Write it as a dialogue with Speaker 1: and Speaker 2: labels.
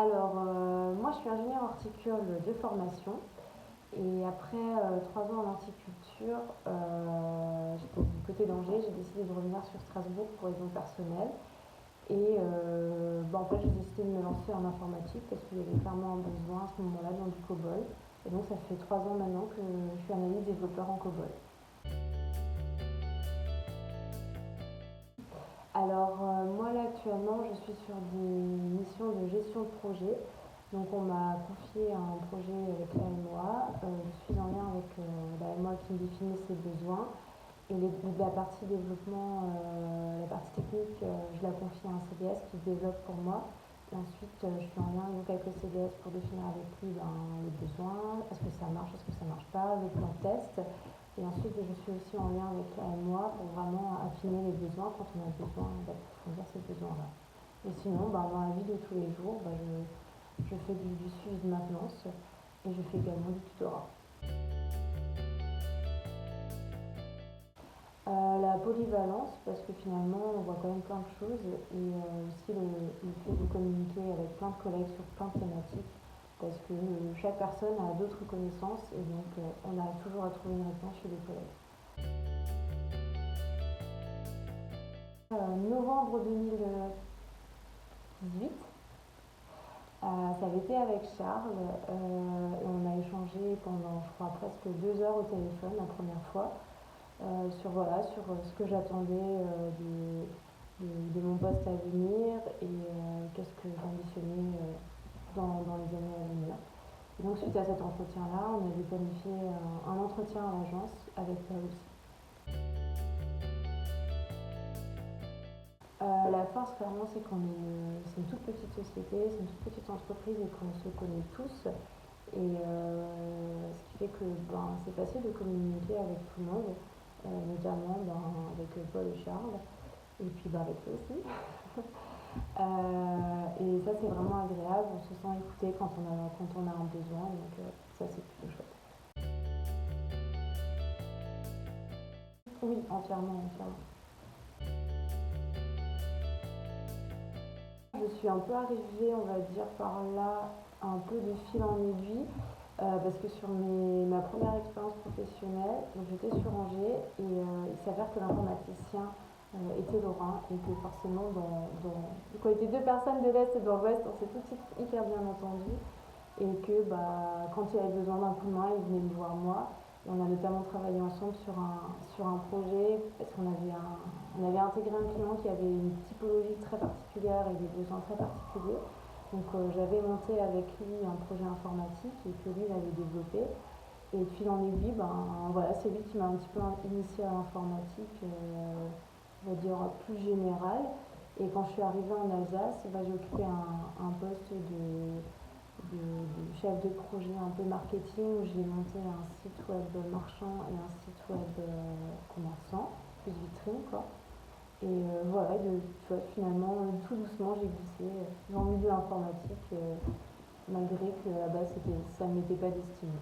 Speaker 1: Moi, je suis ingénieure horticole de formation. Et après 3 ans en horticulture, j'étais du côté d'Angers, j'ai décidé de revenir sur Strasbourg pour raisons personnelles. Et en fait, j'ai décidé de me lancer en informatique parce qu'il y avait clairement un besoin à ce moment-là dans du COBOL. Et donc, ça fait 3 ans maintenant que je suis analyste développeur en COBOL. Moi là actuellement je suis sur des missions de gestion de projet. Donc on m'a confié un projet avec la MOA. Je suis en lien avec la MOA qui me définit ses besoins. Et la partie développement, la partie technique, je la confie à un CDS qui développe pour moi. Et ensuite je suis en lien donc avec le CDS pour définir avec lui les besoins, est-ce que ça marche, est-ce que ça marche pas, le plan de test. Et ensuite, je suis aussi en lien avec la MOA pour vraiment affiner les besoins quand on a besoin d'approfondir ces besoins-là. Et sinon, dans la vie de tous les jours, je fais du suivi de maintenance et je fais également du tutorat. La polyvalence, parce que finalement, on voit quand même plein de choses, et aussi le fait de communiquer avec plein de collègues sur plein de thématiques, parce que chaque personne a d'autres connaissances, et donc on arrive toujours à trouver une réponse chez les collègues. Novembre 2018, ça avait été avec Charles, et on a échangé pendant, je crois, presque 2 heures au téléphone la première fois, sur ce que j'attendais de mon poste à venir et qu'est-ce que j'ambitionnais dans les années à venir. Et donc suite à cet entretien-là, on avait planifié un entretien à l'agence avec elle aussi. La force, clairement, c'est c'est une toute petite société, c'est une toute petite entreprise et qu'on se connaît tous. Et ce qui fait que c'est facile de communiquer avec tout le monde, notamment avec Paul et Charles, et puis avec eux aussi. Et ça, c'est vraiment agréable, on se sent écouté quand on a un besoin, donc ça, c'est plutôt chouette. Oui, entièrement, entièrement. Je suis un peu arrivée, on va dire, par là, un peu de fil en aiguille, parce que sur ma première expérience professionnelle, donc j'étais sur Angers, et il s'avère que l'informaticien était lorrain, et que forcément, quand il était deux personnes de l'Est et de l'Ouest, on s'est tout de suite hyper bien entendu, et que quand il avait besoin d'un coup de main, il venait me voir moi. Et on a notamment travaillé ensemble sur un projet parce on avait intégré un client qui avait une typologie très particulière et des besoins très particuliers. Donc j'avais monté avec lui un projet informatique et que lui il avait développé. Et de fil en aiguille, voilà, c'est lui qui m'a un petit peu initié à l'informatique, on va dire plus générale. Et quand je suis arrivée en Alsace, j'ai occupé un poste de chef de projet un peu marketing où j'ai monté un site web marchand et un site web commerçant, plus vitrine quoi. Et voilà, tu vois, finalement, tout doucement, j'ai glissé dans le milieu informatique, malgré que à la base, ça ne m'était pas destiné.